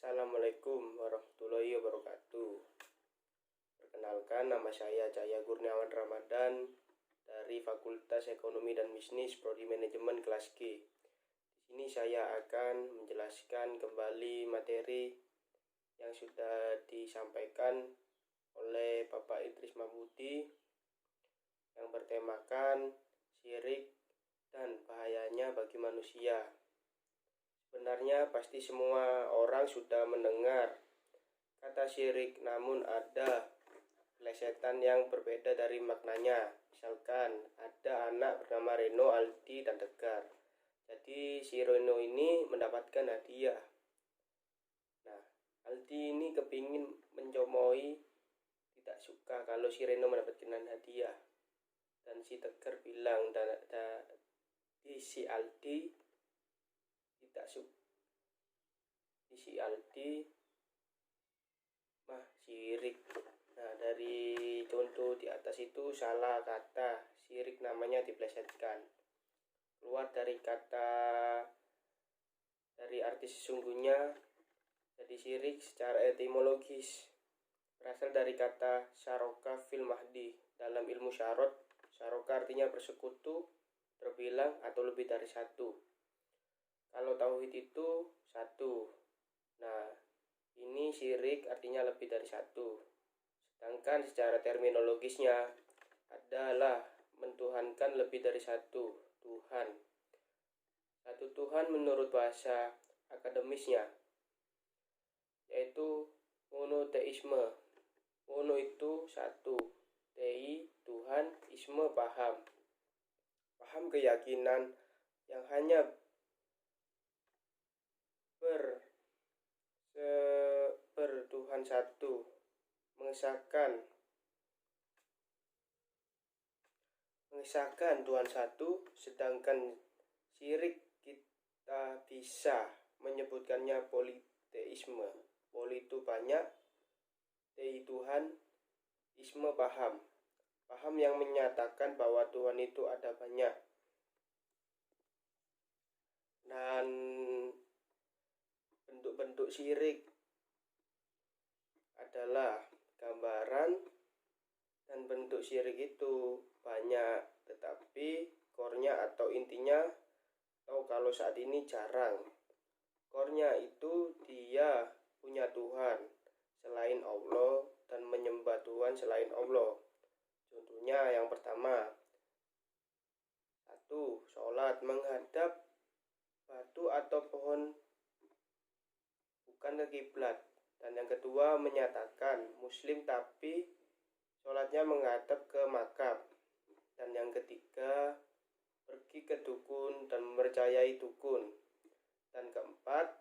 Assalamualaikum warahmatullahi wabarakatuh. Perkenalkan, nama saya Cahya Kurniawan Ramadan dari Fakultas Ekonomi dan Bisnis Prodi Manajemen kelas G. Di sini saya akan menjelaskan kembali materi yang sudah disampaikan oleh Bapak Idris Mahmudi yang bertemakan syirik dan bahayanya bagi manusia. Sebenarnya pasti semua orang sudah mendengar kata syirik, namun ada plesetan yang berbeda dari maknanya. Misalkan ada anak bernama Reno, Aldi, dan Tegar. Jadi si Reno ini mendapatkan hadiah. Nah, Aldi ini kepingin mencomoi, tidak suka kalau si Reno mendapatkan hadiah. Dan si Tegar bilang si Aldi tidak suka. Si Aldi mah syirik. Nah, dari contoh di atas itu salah kata syirik, namanya diplesetkan. Keluar dari arti sesungguhnya. Jadi syirik secara etimologis berasal dari kata syaraka fil mahdi. Dalam ilmu syarot, syaraka artinya bersekutu, terbilang, atau lebih dari satu. Kalau tauhid itu satu. Nah, ini syirik artinya lebih dari satu. Sedangkan secara terminologisnya adalah mentuhankan lebih dari satu Tuhan. Satu Tuhan menurut bahasa akademisnya yaitu monoteisme. Mono itu satu, tei Tuhan, isme paham. Paham keyakinan yang hanya bertuhan satu, mengesahkan Tuhan satu. Sedangkan syirik kita bisa menyebutkannya politeisme. Poli itu banyak, tei Tuhan, isme paham. Paham yang menyatakan bahwa Tuhan itu ada banyak. Dan bentuk-bentuk syirik adalah gambaran, dan bentuk syirik itu banyak, tetapi core-nya atau intinya, atau kalau saat ini jarang. Core-nya itu dia punya Tuhan selain Allah dan menyembah Tuhan selain Allah. Contohnya yang pertama, satu, sholat menghadap batu atau pohon bukan ke kiblat. Dan yang kedua, menyatakan muslim tapi sholatnya menghadap ke makam. Dan yang ketiga, pergi ke dukun dan mempercayai dukun. Dan keempat,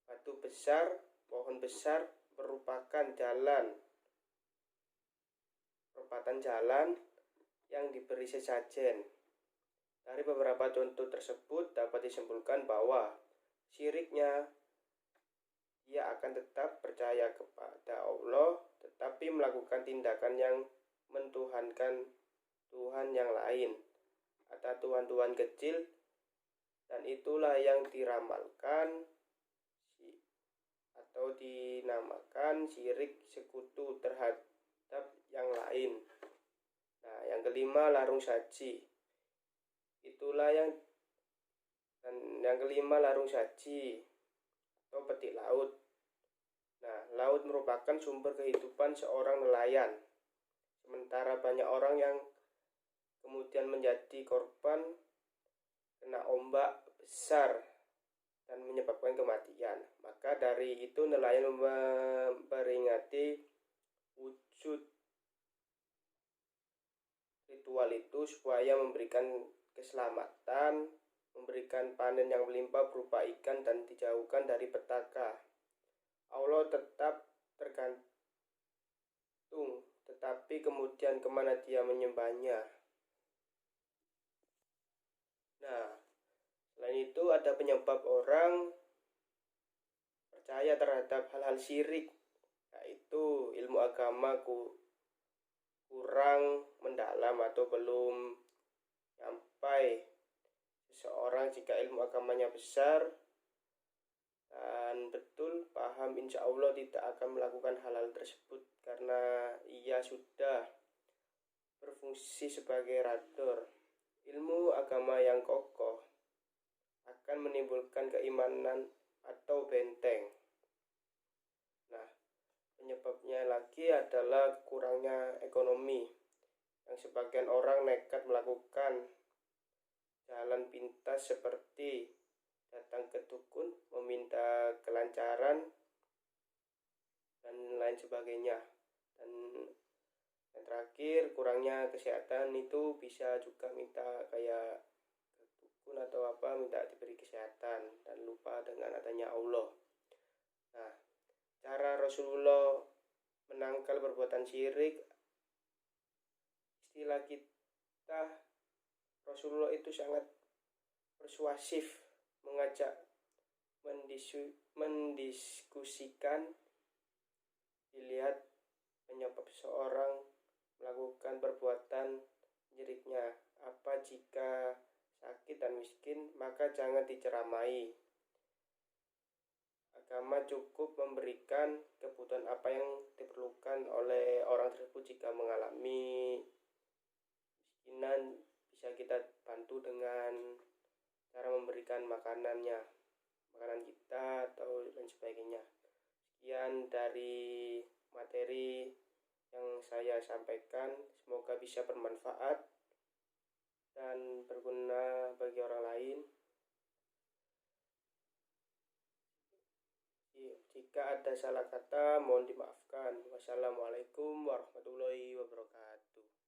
batu besar, pohon besar merupakan perempatan jalan yang diberi sesajen. Dari beberapa contoh tersebut dapat disimpulkan bahwa syiriknya ia akan tetap percaya kepada Allah, tetapi melakukan tindakan yang mentuhankan Tuhan yang lain atau Tuhan-Tuhan kecil, dan itulah yang diramalkan atau dinamakan syirik sekutu terhadap yang lain. Nah, yang kelima, larung saji. Larung saji atau petik laut. Nah, laut merupakan sumber kehidupan seorang nelayan. Sementara banyak orang yang kemudian menjadi korban kena ombak besar dan menyebabkan kematian. Maka dari itu nelayan memperingati wujud ritual itu supaya memberikan keselamatan, memberikan panen yang melimpah berupa ikan, dan dijauhkan dari petaka. Allah tetap tergantung, tetapi kemudian kemana dia menyembahnya. Nah, selain itu ada penyebab orang percaya terhadap hal-hal syirik, yaitu ilmu agama kurang mendalam atau belum sampai. Seseorang jika ilmu agamanya besar dan betul paham insya Allah tidak akan melakukan hal-hal tersebut karena ia sudah berfungsi sebagai radar. Ilmu agama yang kokoh akan menimbulkan keimanan atau benteng. Nah, penyebabnya lagi adalah kurangnya ekonomi, yang sebagian orang nekat melakukan jalan pintas seperti datang ke dukun, meminta kelancaran, dan lain sebagainya. Dan yang terakhir, kurangnya kesehatan itu bisa juga minta kayak ke dukun atau apa, minta diberi kesehatan dan lupa dengan adanya Allah. Nah, cara Rasulullah menangkal perbuatan syirik, istilah kita, Rasulullah itu sangat persuasif, mengajak mendiskusikan. Dilihat penyebab seorang melakukan perbuatan syiriknya apa. Jika sakit dan miskin, maka jangan diceramai. Agama cukup memberikan kebutuhan apa yang diperlukan oleh orang tersebut. Jika mengalami miskinan, bisa kita bantu dengan cara memberikan makanan kita atau lain sebagainya. Sekian dari materi yang saya sampaikan, semoga bisa bermanfaat dan berguna bagi orang lain. Jika ada salah kata, mohon dimaafkan. Wassalamualaikum warahmatullahi wabarakatuh.